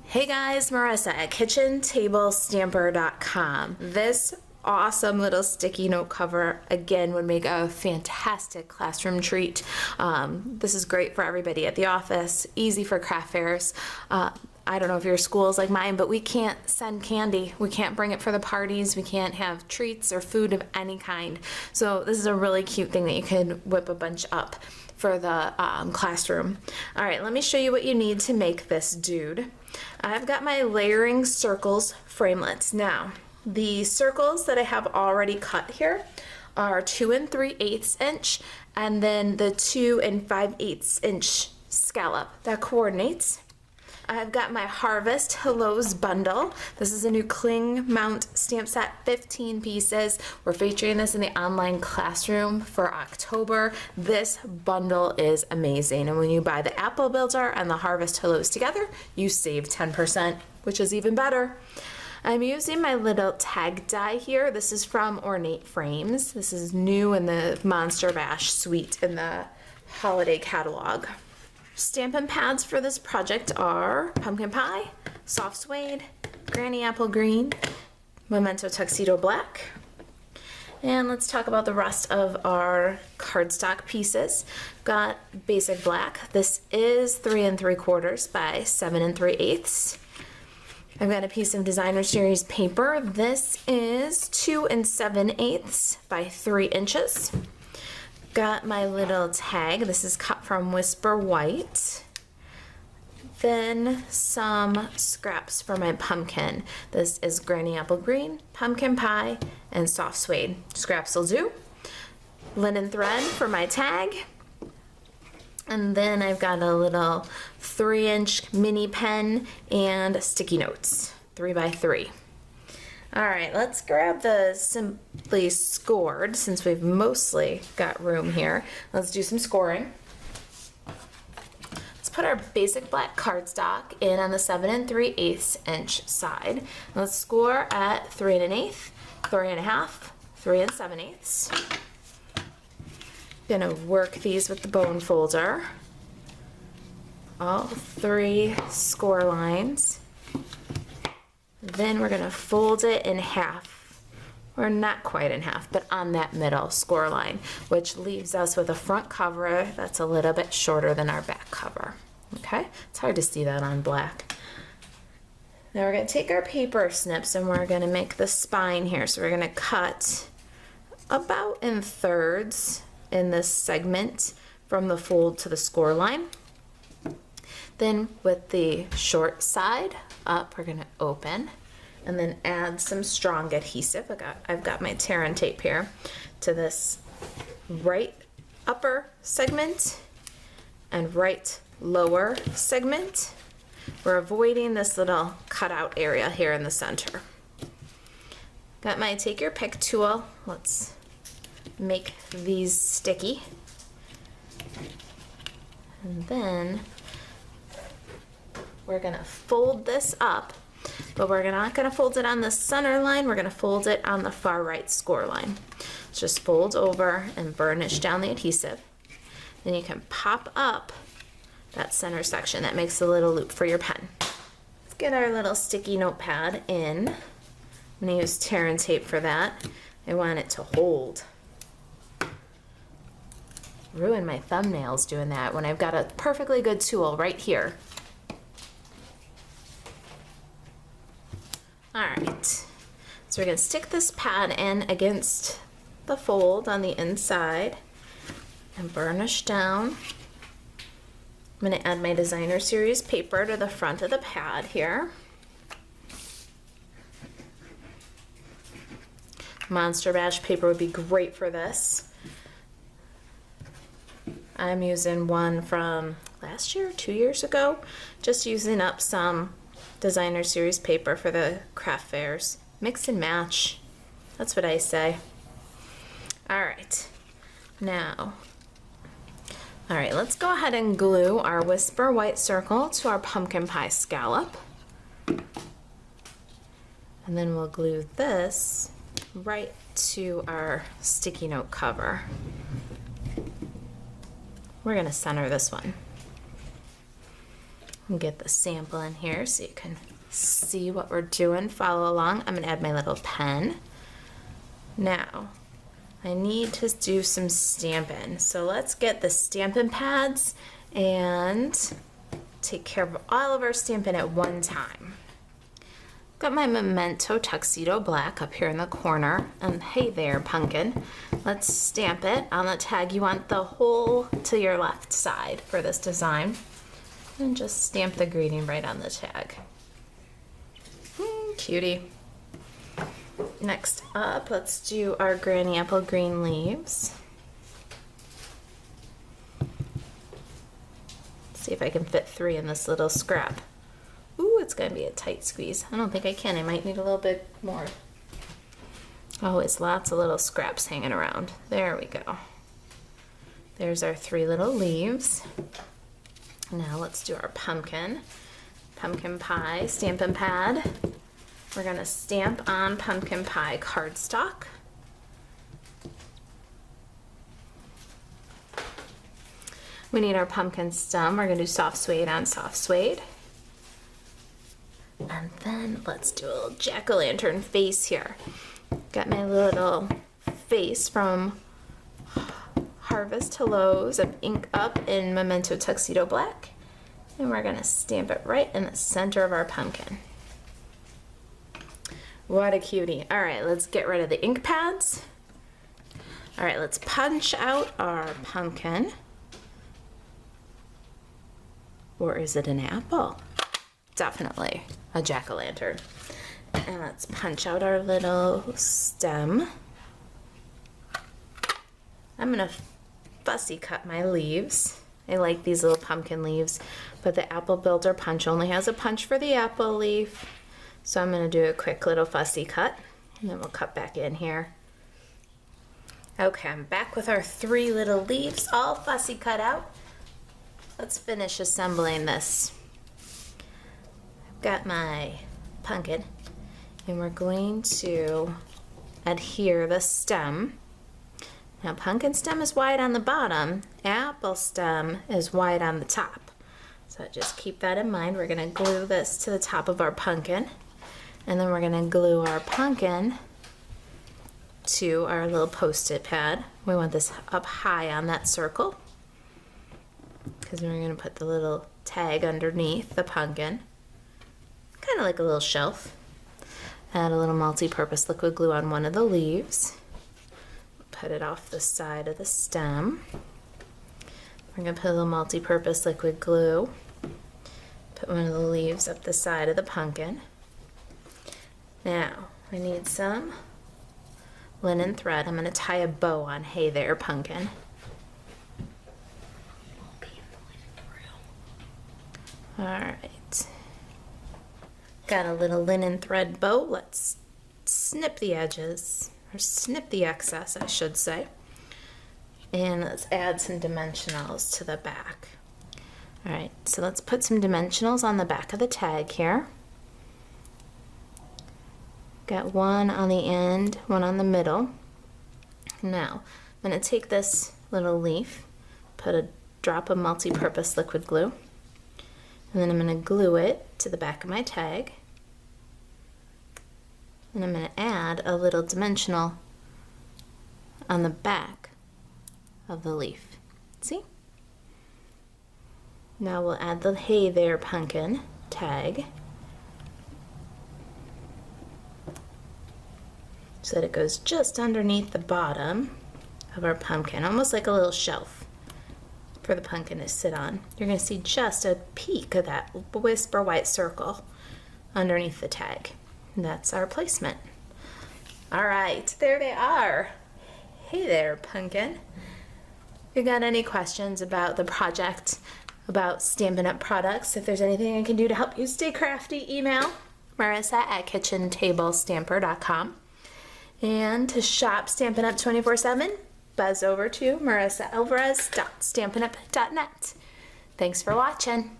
Hey guys, Marissa at kitchentablestamper.com. This awesome little sticky note cover again would make a fantastic classroom treat. This is great for everybody at the office, easy for craft fairs. I don't know if your school is like mine, but we can't send candy. We can't bring it for the parties. We can't have treats or food of any kind. So this is a really cute thing that you can whip a bunch up for the classroom. All right, let me show you what you need to make this dude. I've got my layering circles framelits. Now, the circles that I have already cut here are 2 3/8 inch, and then the 2 5/8 inch scallop that coordinates. I've got my Harvest Hellos bundle. This is a new cling mount stamp set, 15 pieces. We're featuring this in the online classroom for October. This bundle is amazing. And when you buy the Apple Builder and the Harvest Hellos together, you save 10%, which is even better. I'm using my little tag die here. This is from Ornate Frames. This is new in the Monster Bash suite in the holiday catalog. Stampin' pads for this project are Pumpkin Pie, Soft Suede, Granny Apple Green, Memento Tuxedo Black. And let's talk about the rest of our cardstock pieces. Got Basic Black. This is 3 3/4 by 7 3/8. I've got a piece of Designer Series paper. This is 2 7/8 by 3 inches. Got my little tag. This is cut from Whisper White. Then some scraps for my pumpkin. This is Granny Apple Green, Pumpkin Pie, and Soft Suede. Scraps will do. Linen thread for my tag. And then I've got a little 3-inch mini pen and sticky notes, 3 by 3. All right, let's grab the Simply Scored since we've mostly got room here. Let's do some scoring. Let's put our Basic Black cardstock in on the 7 3/8 inch side. Let's score at 3 1/8, 3 1/2, 3 7/8. Gonna work these with the bone folder. All 3 score lines. Then we're gonna fold it in half, or not quite in half, but on that middle score line, which leaves us with a front cover that's a little bit shorter than our back cover. Okay, it's hard to see that on black. Now we're gonna take our paper snips and we're gonna make the spine here. So we're gonna cut about in thirds in this segment from the fold to the score line. Then with the short side up, we're gonna open and then add some strong adhesive. I've got my tear and tape here to this right upper segment and right lower segment. We're avoiding this little cutout area here in the center. Got my take your pick tool. Let's make these sticky. And then we're gonna fold this up, but we're not gonna fold it on the center line, we're gonna fold it on the far right score line. Just fold over and burnish down the adhesive. Then you can pop up that center section. That makes a little loop for your pen. Let's get our little sticky notepad in. I'm gonna use tear and tape for that. I want it to hold. Ruin my thumbnails doing that when I've got a perfectly good tool right here. All right, so we're gonna stick this pad in against the fold on the inside and burnish down. I'm gonna add my Designer Series paper to the front of the pad here. Monster Bash paper would be great for this. I'm using one from last year, 2 years ago, just using up some Designer Series paper for the craft fairs. Mix and match, that's what I say. All right, now, all right, let's go ahead and glue our Whisper White circle to our Pumpkin Pie scallop. And then we'll glue this right to our sticky note cover. We're gonna center this one. And get the sample in here so you can see what we're doing, follow along. I'm gonna add my little pen. Now, I need to do some stamping. So let's get the stamping pads and take care of all of our stamping at one time. Got my Memento Tuxedo Black up here in the corner, and hey there, pumpkin. Let's stamp it on the tag. You want the whole to your left side for this design. And just stamp the greeting right on the tag. Cutie. Next up, let's do our Granny Apple green leaves. Let's see if I can fit 3 in this little scrap. Ooh, it's gonna be a tight squeeze. I don't think I can. I might need a little bit more. Always lots of little scraps hanging around. There we go. There's our 3 little leaves. Now let's do our pumpkin. Pumpkin pie stamping pad. We're gonna stamp on pumpkin pie cardstock. We need our pumpkin stem. We're gonna do soft suede on soft suede. And then let's do a little jack-o'-lantern face here. Got my little face from Harvest Hellos of Ink Up in Memento Tuxedo Black. And we're gonna stamp it right in the center of our pumpkin. What a cutie. All right, let's get rid of the ink pads. All right, let's punch out our pumpkin. Or is it an apple? Definitely a jack-o'-lantern. And let's punch out our little stem. I'm gonna fussy cut my leaves. I like these little pumpkin leaves, but the apple builder punch only has a punch for the apple leaf. So I'm gonna do a quick little fussy cut, and then we'll cut back in here. Okay, I'm back with our 3 little leaves, all fussy cut out. Let's finish assembling this. I've got my pumpkin, and we're going to adhere the stem. Now, pumpkin stem is wide on the bottom, apple stem is wide on the top. So just keep that in mind. We're gonna glue this to the top of our pumpkin, and then we're gonna glue our pumpkin to our little post-it pad. We want this up high on that circle, because we're gonna put the little tag underneath the pumpkin, kind of like a little shelf. Add a little multi-purpose liquid glue on one of the leaves. Put it off the side of the stem. We're gonna put a little multi-purpose liquid glue. Put one of the leaves up the side of the pumpkin. Now, I need some linen thread. I'm gonna tie a bow on Hey There Pumpkin. All right. Got a little linen thread bow. Let's snip the edges, or snip the excess, I should say. And let's add some dimensionals to the back. All right, so let's put some dimensionals on the back of the tag here. Got one on the end, one on the middle. Now, I'm gonna take this little leaf, put a drop of multi-purpose liquid glue, and then I'm gonna glue it to the back of my tag. And I'm gonna add a little dimensional on the back of the leaf. See? Now we'll add the Hey There Pumpkin tag so that it goes just underneath the bottom of our pumpkin, almost like a little shelf for the pumpkin to sit on. You're gonna see just a peek of that whisper white circle underneath the tag. And that's our placement. All right, there they are. Hey there, pumpkin. If you got any questions about the project, about Stampin' Up! Products, if there's anything I can do to help you stay crafty, email marisa@kitchentablestamper.com. And to shop Stampin' Up! 24/7, buzz over to marisaalvarez.stampinup.net. Thanks for watching.